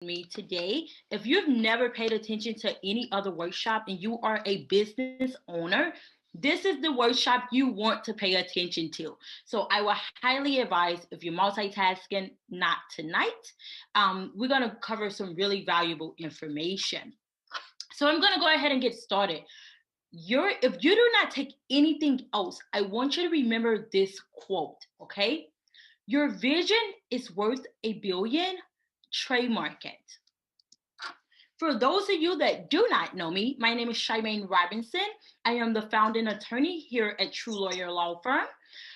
me today. If you've never paid attention to any other workshop and you are a business owner, this is the workshop you want to pay attention to. So I will highly advise, if you're multitasking, not tonight. We're going to cover some really valuable information. So I'm going to go ahead and get started. If you do not take anything else, I want you to remember this quote, okay? Your vision is worth $1 billion. Trademark it. For those of you that do not know me, my name is Shymane Robinson. I am the founding attorney here at True Lawyer Law Firm.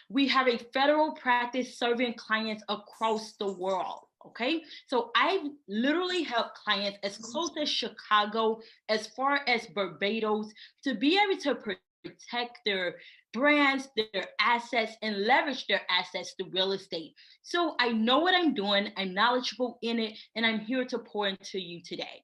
We have a federal practice serving clients across the world. Okay, so I literally help clients as close as Chicago, as far as Barbados, to be able to protect their brands, their assets, and leverage their assets to real estate. So I know what I'm doing, I'm knowledgeable in it, and I'm here to pour into you today.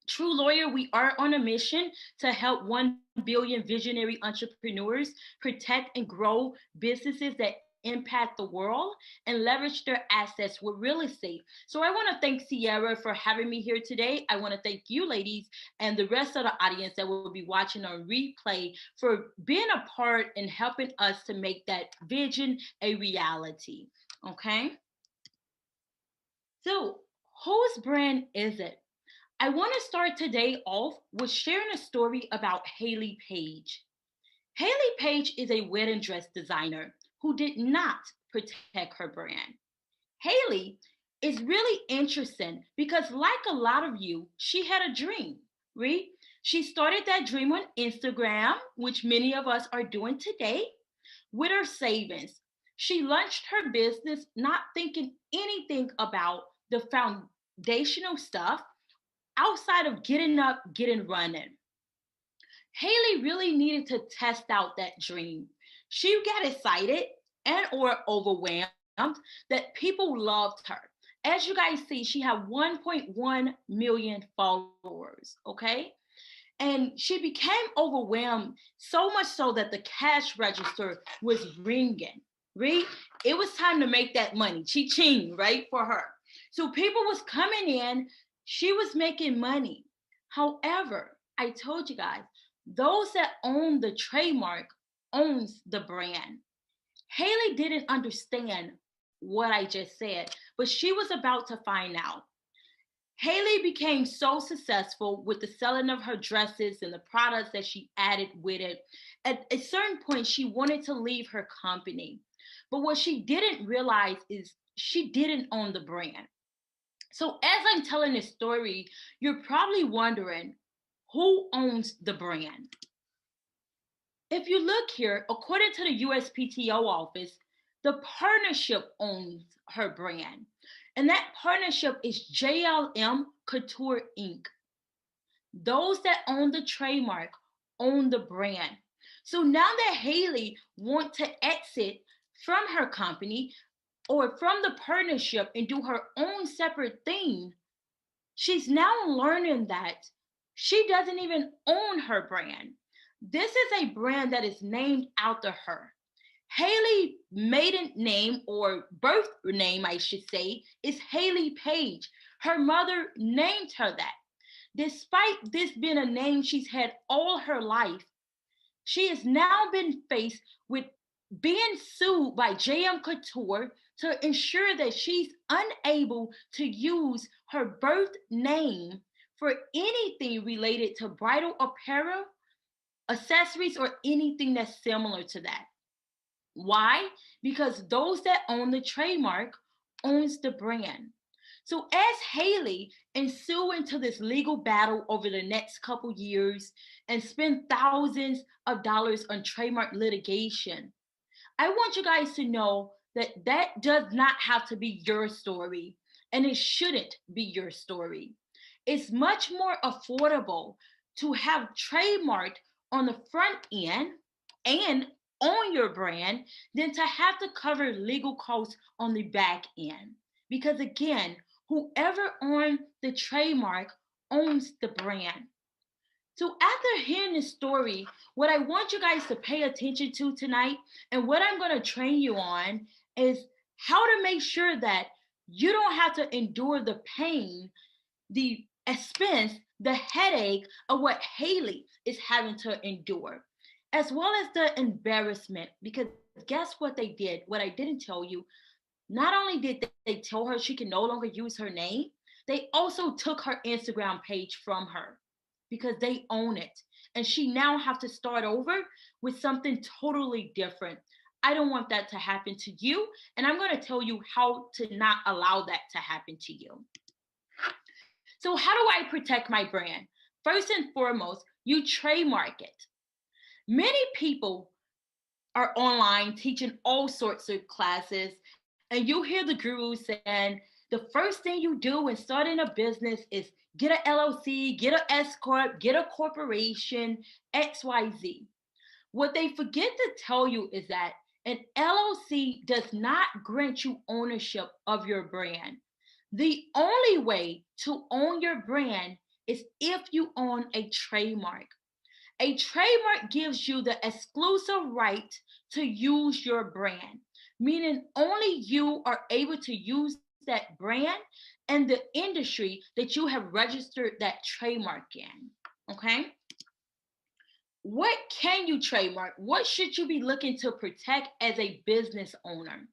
True Lawyer, we are on a mission to help 1 billion visionary entrepreneurs protect and grow businesses that impact the world and leverage their assets with real estate. So I want to thank Sierra for having me here today. I want to thank you, ladies, and the rest of the audience that will be watching on replay for being a part and helping us to make that vision a reality. Okay? So, whose brand is it? I want to start today off with sharing a story about Haley Page. Haley Page is a wedding dress designer who did not protect her brand. Haley is really interesting because, like a lot of you, she had a dream, right? She started that dream on Instagram, which many of us are doing today, with her savings. She launched her business not thinking anything about the foundational stuff outside of getting up, getting running. Haley really needed to test out that dream. She got excited and or overwhelmed that people loved her. As you guys see, she had 1.1 million followers, okay? And she became overwhelmed, so much so that the cash register was ringing, right? It was time to make that money, cha-ching, right, for her. So people was coming in, she was making money. However, I told you guys, those that own the trademark owns the brand. Haley didn't understand what I just said, but she was about to find out. Haley became so successful with the selling of her dresses and the products that she added with it. At a certain point, she wanted to leave her company. But what she didn't realize is she didn't own the brand. So as I'm telling this story, you're probably wondering, who owns the brand? If you look here, according to the USPTO office, the partnership owns her brand. And that partnership is JLM Couture Inc. Those that own the trademark own the brand. So now that Haley wants to exit from her company or from the partnership and do her own separate thing, she's now learning that she doesn't even own her brand. This is a brand that is named after her. Haley's maiden name, or birth name, I should say, is Haley Page. Her mother named her that. Despite this being a name she's had all her life, she has now been faced with being sued by JM Couture to ensure that she's unable to use her birth name for anything related to bridal apparel, accessories, or anything that's similar to that. Why? Because those that own the trademark owns the brand. So as Haley ensue into this legal battle over the next couple years and spend thousands of dollars on trademark litigation, I want you guys to know that that does not have to be your story, and it shouldn't be your story. It's much more affordable to have trademarked on the front end and on your brand than to have to cover legal costs on the back end. Because again, whoever owns the trademark owns the brand. So after hearing this story, what I want you guys to pay attention to tonight and what I'm going to train you on is how to make sure that You don't have to endure the pain, the expense, the headache of what Haley is having to endure, as well as the embarrassment. Because guess what they did? What I didn't tell you, not only did they tell her she can no longer use her name, they also took her Instagram page from her because they own it. And she now have to start over with something totally different. I don't want that to happen to you. And I'm going to tell you how to not allow that to happen to you. So, how do I protect my brand? First and foremost, you trademark it. Many people are online teaching all sorts of classes, and you hear the gurus saying the first thing you do when starting a business is get an LLC, get an S Corp, get a corporation, XYZ. What they forget to tell you is that an LLC does not grant you ownership of your brand. The only way to own your brand is if you own a trademark. A trademark gives you the exclusive right to use your brand, meaning only you are able to use that brand and the industry that you have registered that trademark in. Okay? What can you trademark? What should you be looking to protect as a business owner?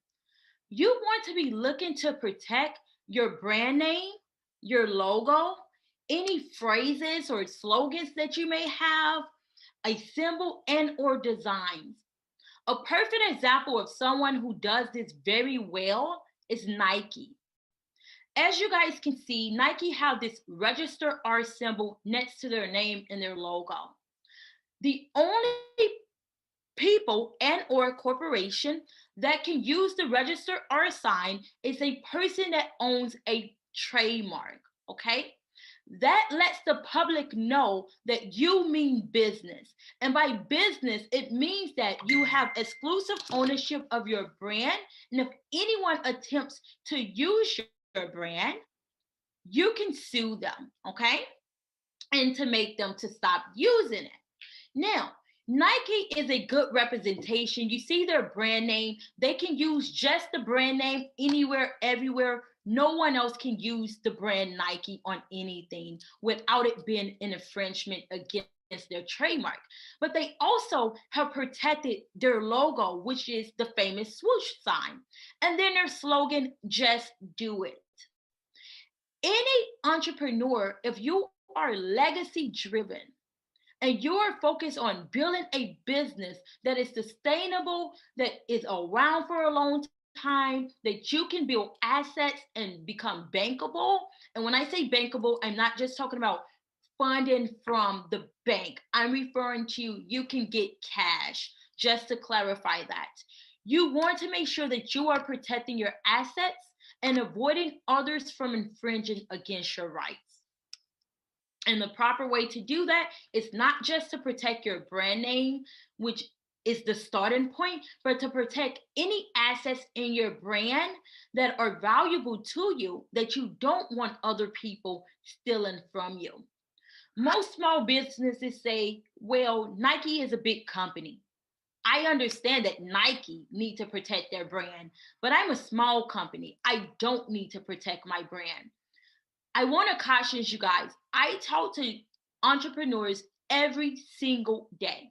You want to be looking to protect your brand name, your logo, any phrases or slogans that you may have, a symbol and or designs. A perfect example of someone who does this very well is Nike. As you guys can see, Nike have this register R symbol next to their name and their logo. The only people and or corporation that can use the register R sign is a person that owns a trademark, okay? That lets the public know that you mean business. And by business, it means that you have exclusive ownership of your brand. And if anyone attempts to use your brand, you can sue them, okay? And to make them to stop using it. Now, Nike is a good representation. You see their brand name. They can use just the brand name anywhere, everywhere. No one else can use the brand Nike on anything without it being an infringement against their trademark. But they also have protected their logo, which is the famous swoosh sign. And then their slogan, just do it. Any entrepreneur, if you are legacy driven, and you're focused on building a business that is sustainable, that is around for a long time, that you can build assets and become bankable. And when I say bankable, I'm not just talking about funding from the bank. I'm referring to you can get cash, just to clarify that. You want to make sure that you are protecting your assets and avoiding others from infringing against your rights. And the proper way to do that is not just to protect your brand name, which is the starting point, but to protect any assets in your brand that are valuable to you that you don't want other people stealing from you. Most small businesses say, well, Nike is a big company. I understand that Nike need to protect their brand, but I'm a small company. I don't need to protect my brand. I want to caution you guys. I talk to entrepreneurs every single day.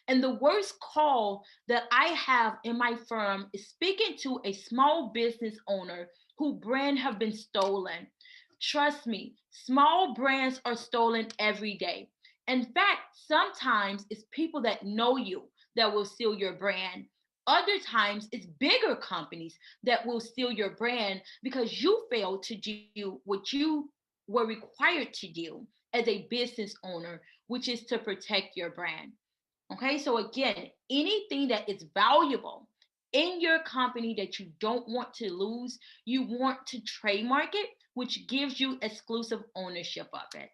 And the worst call that I have in my firm is speaking to a small business owner whose brand have been stolen. Trust me, small brands are stolen every day. In fact, sometimes it's people that know you that will steal your brand. Other times, it's bigger companies that will steal your brand because you failed to do what you were required to do as a business owner, which is to protect your brand. Okay, so again, anything that is valuable in your company that you don't want to lose, you want to trademark it, which gives you exclusive ownership of it.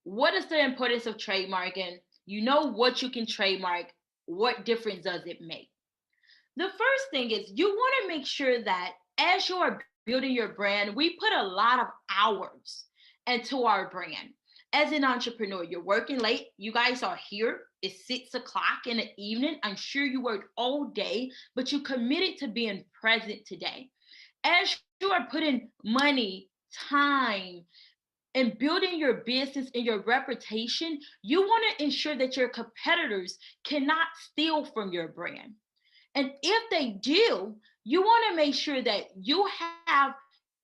What is the importance of trademarking? You know what you can trademark. What difference does it make? The first thing is you want to make sure that as you are building your brand, we put a lot of hours into our brand. As an entrepreneur, you're working late. You guys are here. It's 6 o'clock in the evening. I'm sure you worked all day, but you committed to being present today. As you are putting money, time, and building your business and your reputation, you want to ensure that your competitors cannot steal from your brand. And if they do, you want to make sure that you have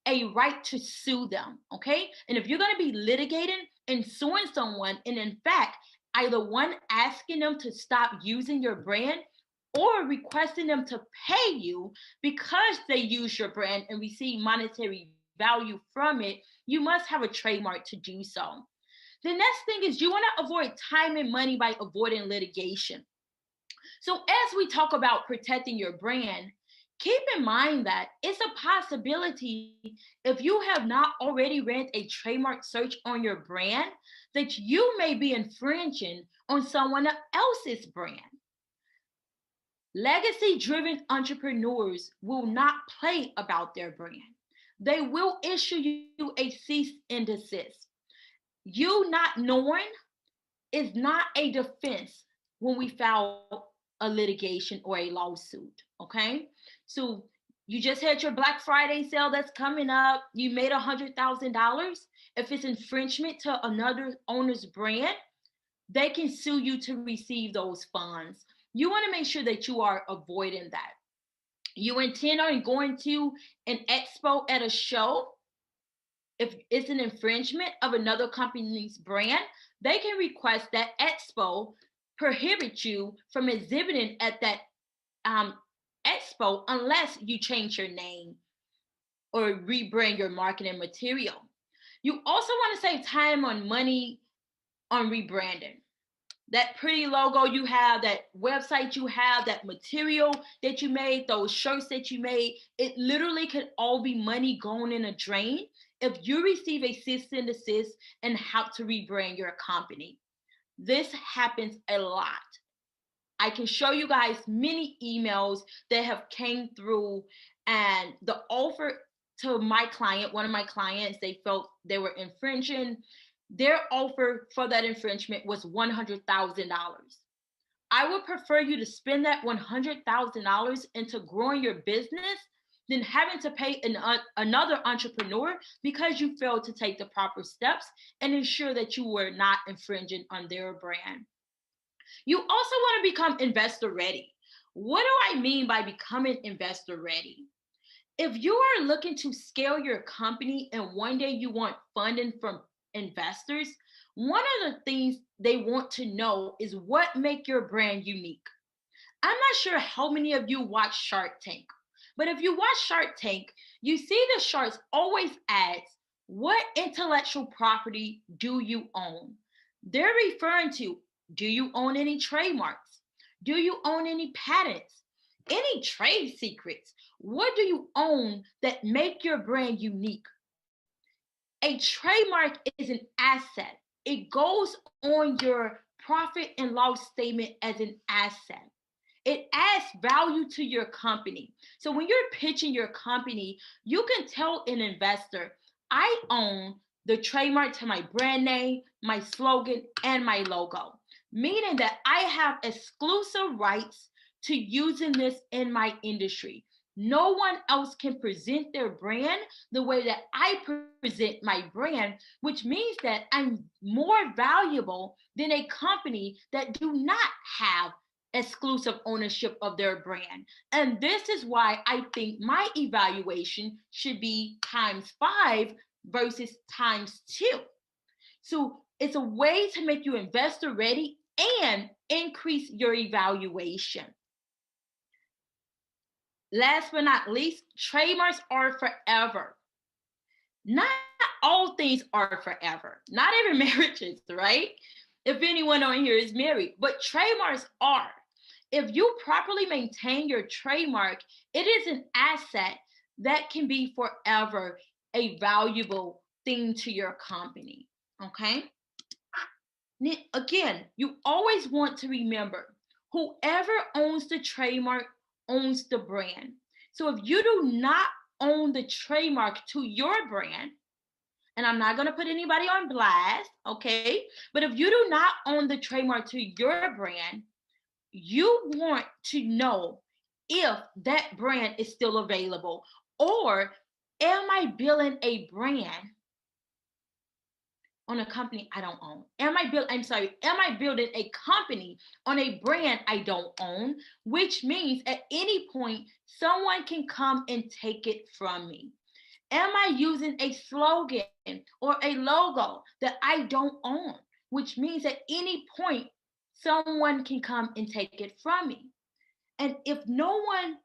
a right to sue them, okay? And if you're going to be litigating and suing someone, and in fact, either one asking them to stop using your brand or requesting them to pay you because they use your brand and receive monetary value from it, you must have a trademark to do so. The next thing is you want to avoid time and money by avoiding litigation. So as we talk about protecting your brand, keep in mind that it's a possibility, if you have not already ran a trademark search on your brand, that you may be infringing on someone else's brand. Legacy-driven entrepreneurs will not play about their brand. They will issue you a cease and desist. You not knowing is not a defense when we file a litigation or a lawsuit, okay? So you just had your Black Friday sale that's coming up. You made $100,000. If it's infringement to another owner's brand, they can sue you to receive those funds. You want to make sure that you are avoiding that. You intend on going to an expo at a show. If it's an infringement of another company's brand, they can request that expo prohibit you from exhibiting at that expo unless you change your name or rebrand your marketing material. You also want to save time on money on rebranding. That pretty logo you have, that website you have, that material that you made, those shirts that you made, it literally could all be money going in a drain if you receive a cease and desist and how to rebrand your company. This happens a lot. I can show you guys many emails that have came through, and the offer to my client, one of my clients, they felt they were infringing. Their offer for that infringement was $100,000. I would prefer you to spend that $100,000 into growing your business than having to pay another entrepreneur because you failed to take the proper steps and ensure that you were not infringing on their brand. You also want to become investor ready. What do I mean by becoming investor ready? If you are looking to scale your company and one day you want funding from investors, one of the things they want to know is what makes your brand unique. I'm not sure how many of you watch Shark Tank, but if you watch Shark Tank, you see the sharks always ask, what intellectual property do you own? They're referring to, do you own any trademarks? Do you own any patents? Any trade secrets? What do you own that make your brand unique? A trademark is an asset. It goes on your profit and loss statement as an asset. It adds value to your company. So when you're pitching your company, you can tell an investor, I own the trademark to my brand name, my slogan, and my logo, meaning that I have exclusive rights to using this in my industry. No one else can present their brand the way that I present my brand, which means that I'm more valuable than a company that do not have exclusive ownership of their brand. And this is why I think my evaluation should be ×5 versus ×2. So it's a way to make you investor ready and increase your evaluation. Last but not least, trademarks are forever. Not all things are forever. Not every marriage is, right? If anyone on here is married, but trademarks are. If you properly maintain your trademark, it is an asset that can be forever a valuable thing to your company, okay? Again, you always want to remember, whoever owns the trademark owns the brand. So if you do not own the trademark to your brand, and I'm not going to put anybody on blast, okay? But if you do not own the trademark to your brand, you want to know if that brand is still available, or am I building a brand on a company I don't own? Am I building a company on a brand I don't own, which means at any point someone can come and take it from me? Am I using a slogan or a logo that I don't own, which means at any point someone can come and take it from me? And if no one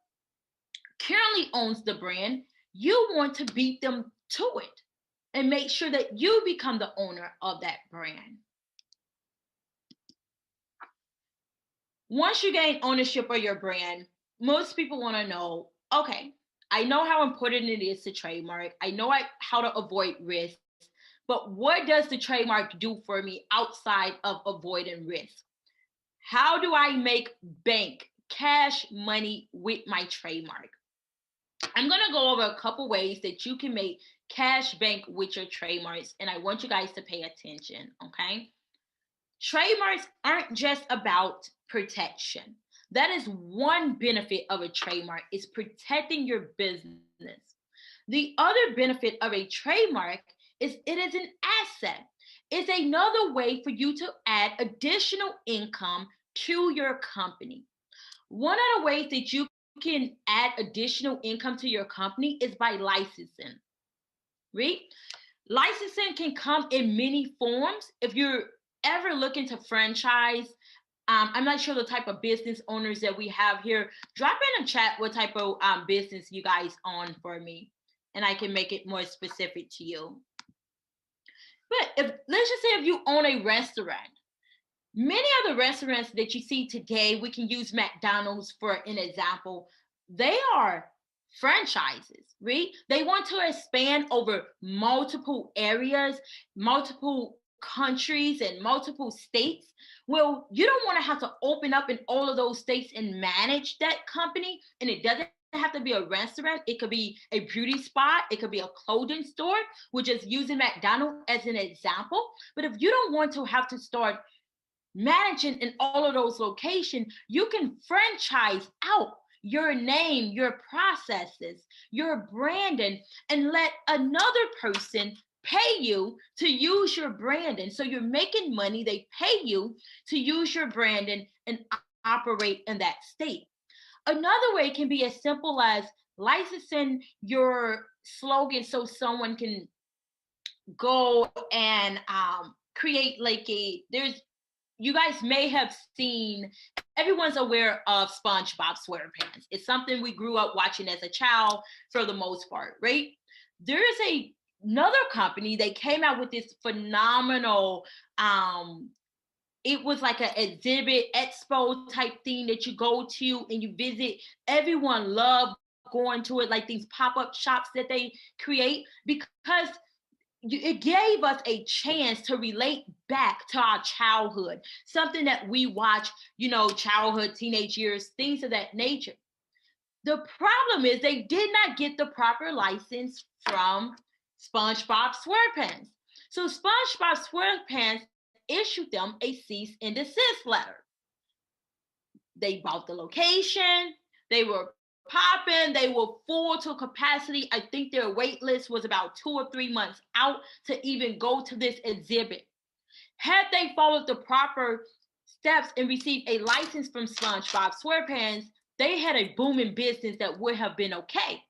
currently owns the brand, you want to beat them to it and make sure that you become the owner of that brand. Once you gain ownership of your brand, most people want to know, okay, I know how important it is to trademark. I know how to avoid risk, but what does the trademark do for me outside of avoiding risk? How do I make bank, cash money with my trademark? I'm going to go over a couple ways that you can make cash bank with your trademarks, and I want you guys to pay attention, okay? Trademarks aren't just about protection. That is one benefit of a trademark, is protecting your business. The other benefit of a trademark is it is an asset. It's another way for you to add additional income to your company. One of the ways that you can add additional income to your company is by licensing, right? Licensing can come in many forms. If you're ever looking to franchise, I'm not sure the type of business owners that we have here. Drop in a chat what type of business you guys own for me, and I can make it more specific to you. But let's just say if you own a restaurant, many of the restaurants that you see today, we can use McDonald's for an example, they are franchises, right? They want to expand over multiple areas, multiple countries, and multiple states. Well, you don't want to have to open up in all of those states and manage that company. And it doesn't have to be a restaurant. It could be a beauty spot. It could be a clothing store. We're just using McDonald's as an example. But if you don't want to have to start managing in all of those locations, you can franchise out your name, your processes, your branding, and let another person pay you to use your branding. So you're making money, they pay you to use your branding and operate in that state. Another way can be as simple as licensing your slogan so someone can go and create like you guys may have seen, everyone's aware of SpongeBob SquarePants. It's something we grew up watching as a child for the most part, right? There is another company that came out with this phenomenal, it was like an exhibit expo type thing that you go to and you visit. Everyone loved going to it, like these pop-up shops that they create, because it gave us a chance to relate back to our childhood, something that we watch, childhood, teenage years, things of that nature. The problem is they did not get the proper license from SpongeBob SquarePants. So SpongeBob SquarePants issued them a cease and desist letter. They bought the location. They were popping, they were full to capacity. I think their wait list was about 2 or 3 months out to even go to this exhibit. Had they followed the proper steps and received a license from SpongeBob SquarePants, they had a booming business that would have been okay.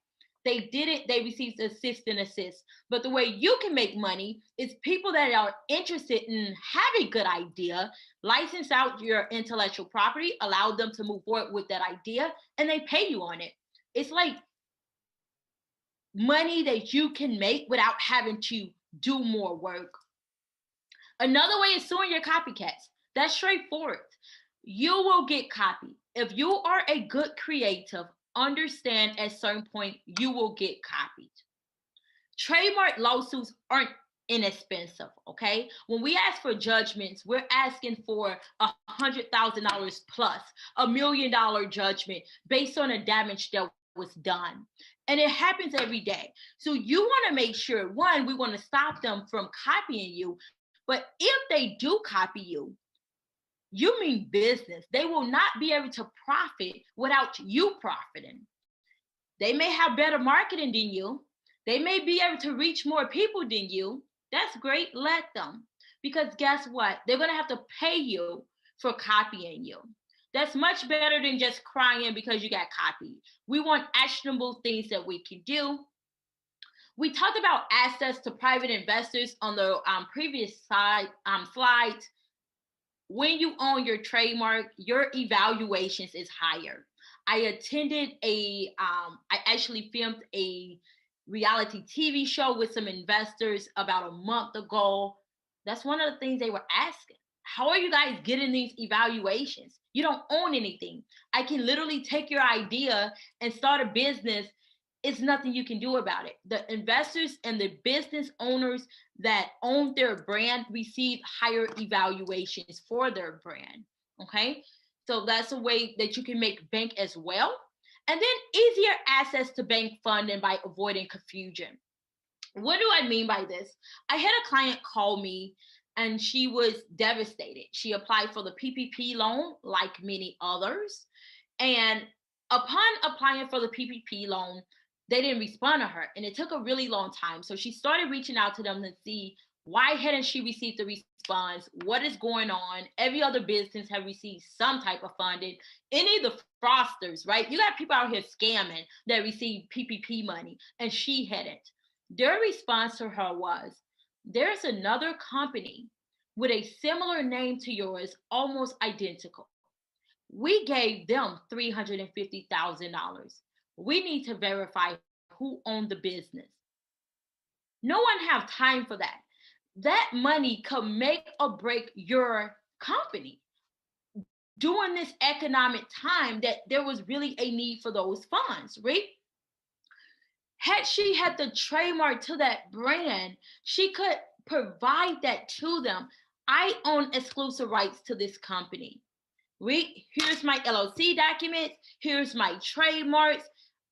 They didn't, they received assist and assist. But the way you can make money is people that are interested in having a good idea, license out your intellectual property, allow them to move forward with that idea, and they pay you on it. It's like money that you can make without having to do more work. Another way is suing your copycats. That's straightforward. You will get copied. If you are a good creative, understand at a certain point you will get copied. Trademark lawsuits aren't inexpensive, okay? When we ask for judgments, we're asking for $100,000 plus $1 million judgment based on the damage that was done. And it happens every day. So you want to make sure, one, we want to stop them from copying you. But if they do copy you, you mean business. They will not be able to profit without you profiting. They may have better marketing than you. They may be able to reach more people than you. That's great. Let them. Because guess what? They're going to have to pay you for copying you. That's much better than just crying because you got copied. We want actionable things that we can do. We talked about access to private investors on the previous slide. When you own your trademark, your evaluations is higher. I actually filmed a reality TV show with some investors about a month ago. That's one of the things they were asking. How are you guys getting these evaluations? You don't own anything. I can literally take your idea and start a business. It's nothing you can do about it. The investors and the business owners that own their brand receive higher evaluations for their brand. Okay. So that's a way that you can make bank as well. And then easier access to bank funding by avoiding confusion. What do I mean by this? I had a client call me and she was devastated. She applied for the PPP loan like many others. And upon applying for the PPP loan, they didn't respond to her. And it took a really long time. So she started reaching out to them to see why hadn't she received the response? What is going on? Every other business have received some type of funding. Any of the fraudsters, right? You got people out here scamming that receive PPP money, and she hadn't. Their response to her was, there's another company with a similar name to yours, almost identical. We gave them $350,000. We need to verify who owned the business. No one have time for that. That money could make or break your company during this economic time that there was really a need for those funds, right? Had she had the trademark to that brand, she could provide that to them. I own exclusive rights to this company. Here's my LLC documents. Here's my trademarks.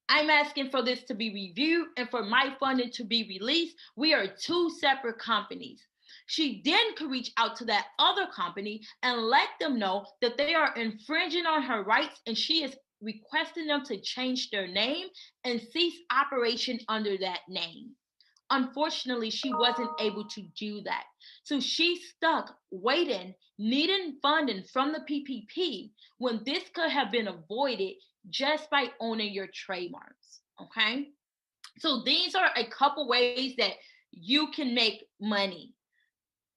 I'm asking for this to be reviewed and for my funding to be released. We are two separate companies. She then could reach out to that other company and let them know that they are infringing on her rights, and she is requesting them to change their name and cease operation under that name. Unfortunately, she wasn't able to do that. So she's stuck waiting, needing funding from the PPP when this could have been avoided just by owning your trademarks. Okay. So these are a couple ways that you can make money.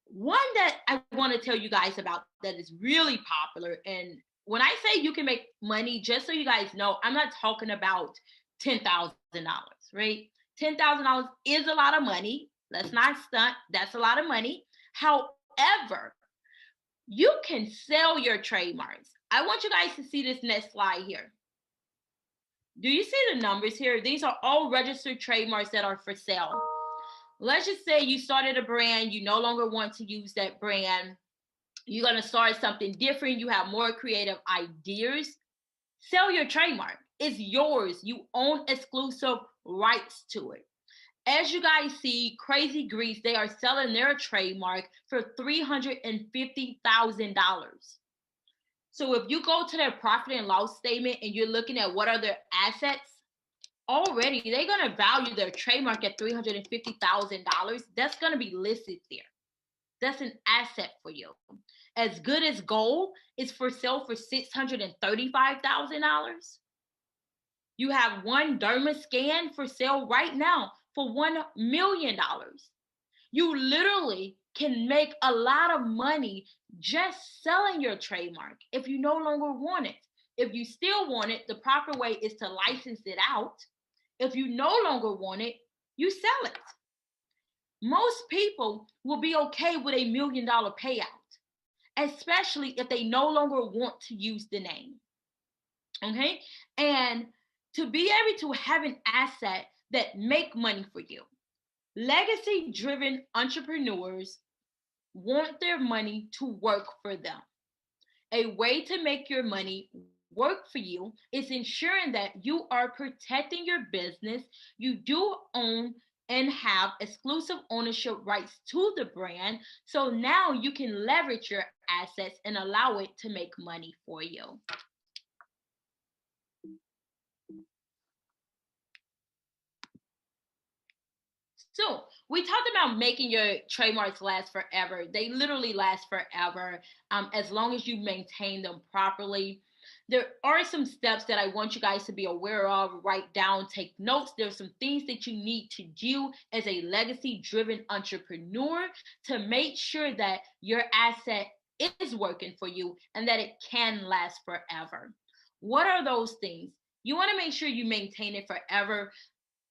One that I want to tell you guys about that is really popular. And when I say you can make money, just so you guys know, I'm not talking about $10,000, right? $10,000 is a lot of money. Let's not stunt. That's a lot of money. However, you can sell your trademarks. I want you guys to see this next slide here. Do you see the numbers here? These are all registered trademarks that are for sale. Let's just say you started a brand. You no longer want to use that brand. You're going to start something different. You have more creative ideas. Sell your trademark. It's yours. You own exclusive rights to it. As you guys see, Crazy Grease, they are selling their trademark for $350,000. So if you go to their profit and loss statement and you're looking at what are their assets, already they're going to value their trademark at $350,000. That's going to be listed there. That's an asset for you. As Good as Gold is for sale for $635,000. You have one Dermascan for sale right now for $1 million. You literally can make a lot of money just selling your trademark if you no longer want it. If you still want it, the proper way is to license it out. If you no longer want it, you sell it. Most people will be okay with $1 million payout, especially if they no longer want to use the name. Okay? And to be able to have an asset that make money for you. Legacy-driven entrepreneurs want their money to work for them. A way to make your money work for you is ensuring that you are protecting your business. You do own and have exclusive ownership rights to the brand. So now you can leverage your assets and allow it to make money for you. So we talked about making your trademarks last forever. They literally last forever, as long as you maintain them properly. There are some steps that I want you guys to be aware of, write down, take notes. There's some things that you need to do as a legacy-driven entrepreneur to make sure that your asset is working for you and that it can last forever. What are those things? You want to make sure you maintain it forever.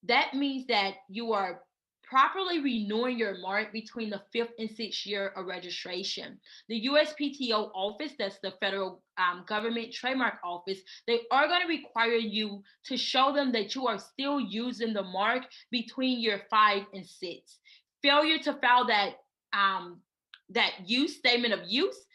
That means that you are properly renewing your mark between the 5th and 6th year of registration. The USPTO office, that's the federal government trademark office, they are going to require you to show them that you are still using the mark between year 5 and 6. Failure to file that statement of use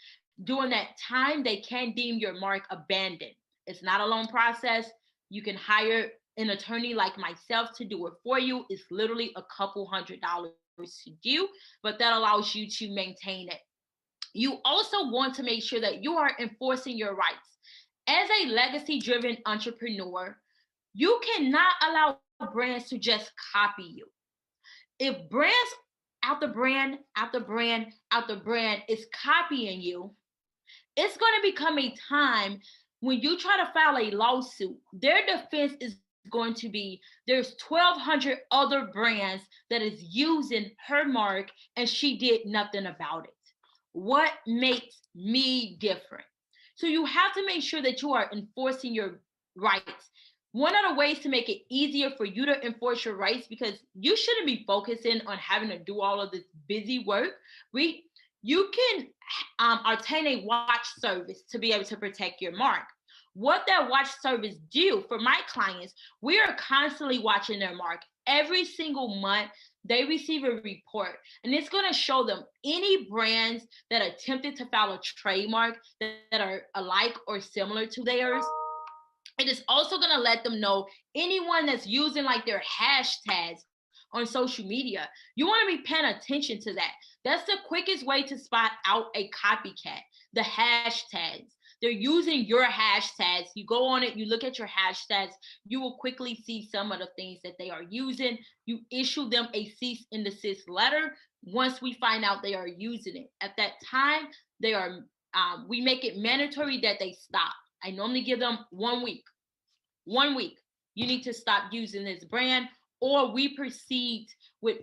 during that time, they can deem your mark abandoned. It's not a long process. You can hire an attorney like myself to do it for you. It's literally a couple $100s to do, but that allows you to maintain it. You also want to make sure that you are enforcing your rights. As a legacy-driven entrepreneur, you cannot allow brands to just copy you. If brands after brand after brand after brand is copying you, it's going to become a time when you try to file a lawsuit, their defense is going to be there's 1,200 other brands that is using her mark and she did nothing about it. What makes me different? So you have to make sure that you are enforcing your rights. One of the ways to make it easier for you to enforce your rights, because you shouldn't be focusing on having to do all of this busy work, you can obtain a watch service to be able to protect your mark. What that watch service do for my clients, we are constantly watching their mark. Every single month, they receive a report, and it's going to show them any brands that attempted to file a trademark that are alike or similar to theirs. It is also going to let them know anyone that's using like their hashtags on social media. You want to be paying attention to that. That's the quickest way to spot out a copycat, the hashtags. They're using your hashtags. You go on it, you look at your hashtags, you will quickly see some of the things that they are using. You issue them a cease and desist letter once we find out they are using it. At that time, we make it mandatory that they stop. I normally give them 1 week. 1 week. You need to stop using this brand, or we proceed with,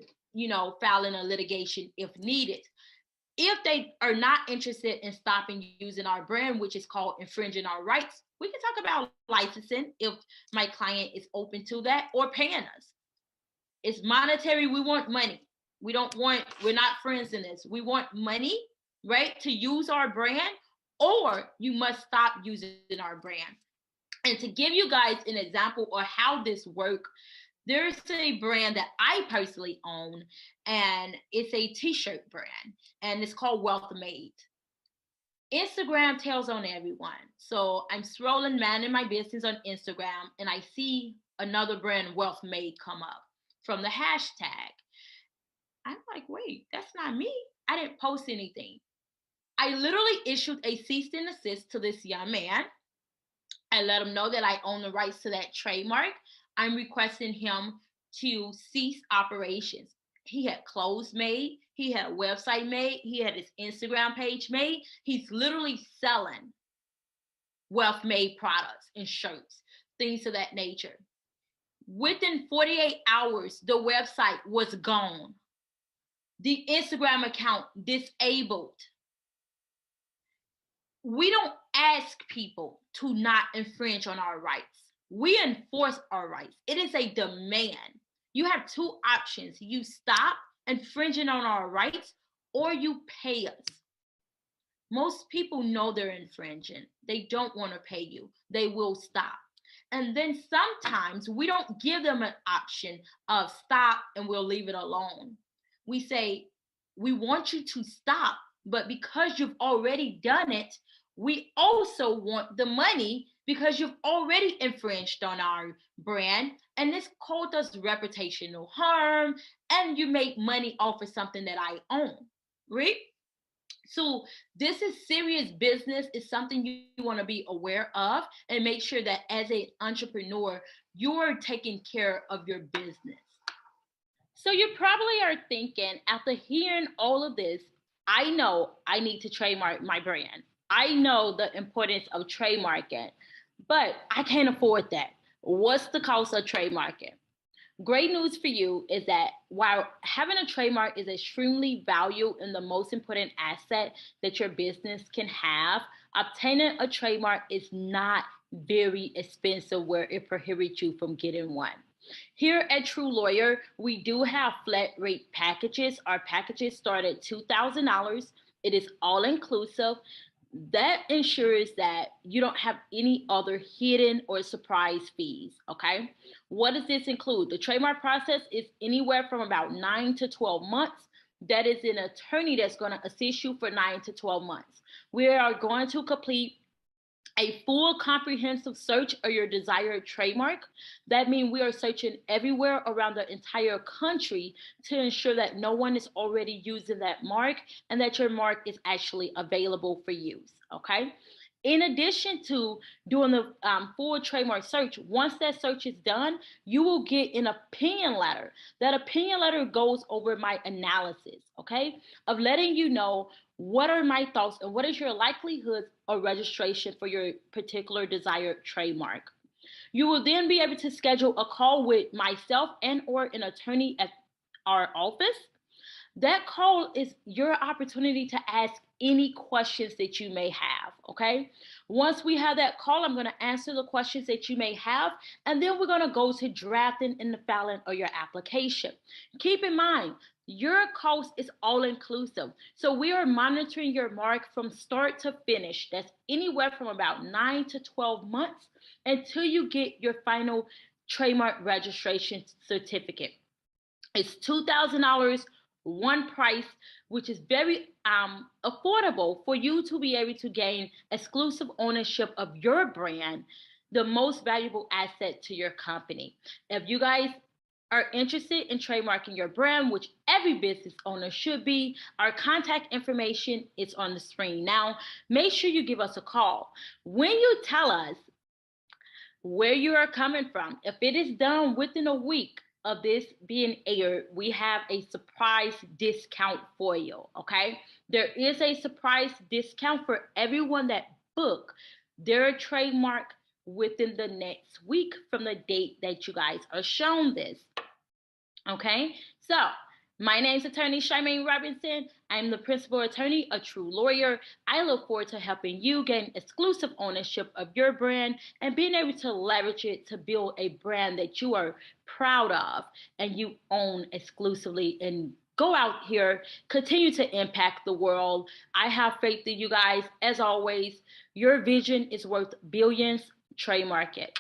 filing a litigation if needed. If they are not interested in stopping using our brand, which is called infringing our rights, we can talk about licensing if my client is open to that, or paying us. It's monetary. We want money. We're not friends in this. We want money, right, to use our brand, or you must stop using our brand. And to give you guys an example of how this works, there's a brand that I personally own, and it's a t-shirt brand, and it's called Wealth Made. Instagram tells on everyone. So I'm scrolling, managing my business on Instagram, and I see another brand, Wealth Made, come up from the hashtag. I'm like, wait, that's not me. I didn't post anything. I literally issued a cease and desist to this young man. I let him know that I own the rights to that trademark. I'm requesting him to cease operations. He had clothes made. He had a website made. He had his Instagram page made. He's literally selling Wealth Made products and shirts, things of that nature. Within 48 hours, the website was gone. The Instagram account disabled. We don't ask people to not infringe on our rights. We enforce our rights. It is a demand. You have two options. You stop infringing on our rights, or you pay us. Most people know they're infringing. They don't want to pay you. They will stop. And then sometimes we don't give them an option of stop and we'll leave it alone. We say, we want you to stop, but because you've already done it, We also want the money because you've already infringed on our brand, and this called us reputational harm, and you make money off of something that I own, right? So this is serious business. It's something you want to be aware of and make sure that as an entrepreneur, you're taking care of your business. So you probably are thinking, after hearing all of this, I know I need to trademark my brand. I know the importance of trademarking, but I can't afford that. What's the cost of trademarking? Great news for you is that while having a trademark is extremely valuable and the most important asset that your business can have, obtaining a trademark is not very expensive where it prohibits you from getting one. Here at True Lawyer, we do have flat rate packages. Our packages start at $2,000. It is all inclusive. That ensures that you don't have any other hidden or surprise fees, okay? What does this include? The trademark process is anywhere from about 9 to 12 months. That is an attorney that's going to assist you for 9 to 12 months. We are going to complete a full comprehensive search of your desired trademark. That means we are searching everywhere around the entire country to ensure that no one is already using that mark and that your mark is actually available for use, okay? In addition to doing the full trademark search, once that search is done, you will get an opinion letter. That opinion letter goes over my analysis, okay, of letting you know what are my thoughts and what is your likelihood of registration for your particular desired trademark. You will then be able to schedule a call with myself and or an attorney at our office. That call is your opportunity to ask any questions that you may have, okay? Once we have that call, I'm going to answer the questions that you may have, and then we're going to go to drafting and the filing of your application. Keep in mind, your cost is all inclusive. So we are monitoring your mark from start to finish. That's anywhere from about 9 to 12 months until you get your final trademark registration certificate. It's $2,000, one price, which is very affordable for you to be able to gain exclusive ownership of your brand, the most valuable asset to your company. If you guys are interested in trademarking your brand, which every business owner should be, our contact information is on the screen now. Make sure you give us a call. When you tell us where you are coming from, if it is done within a week of this being aired, we have a surprise discount for you, okay? There is a surprise discount for everyone that book their trademark within the next week from the date that you guys are shown this, okay? So my name is Attorney Shymane Robinson. I'm the principal attorney, a true lawyer. I look forward to helping you gain exclusive ownership of your brand and being able to leverage it to build a brand that you are proud of and you own exclusively, and go out here, continue to impact the world. I have faith in you guys. As always, your vision is worth billions. Trademark it.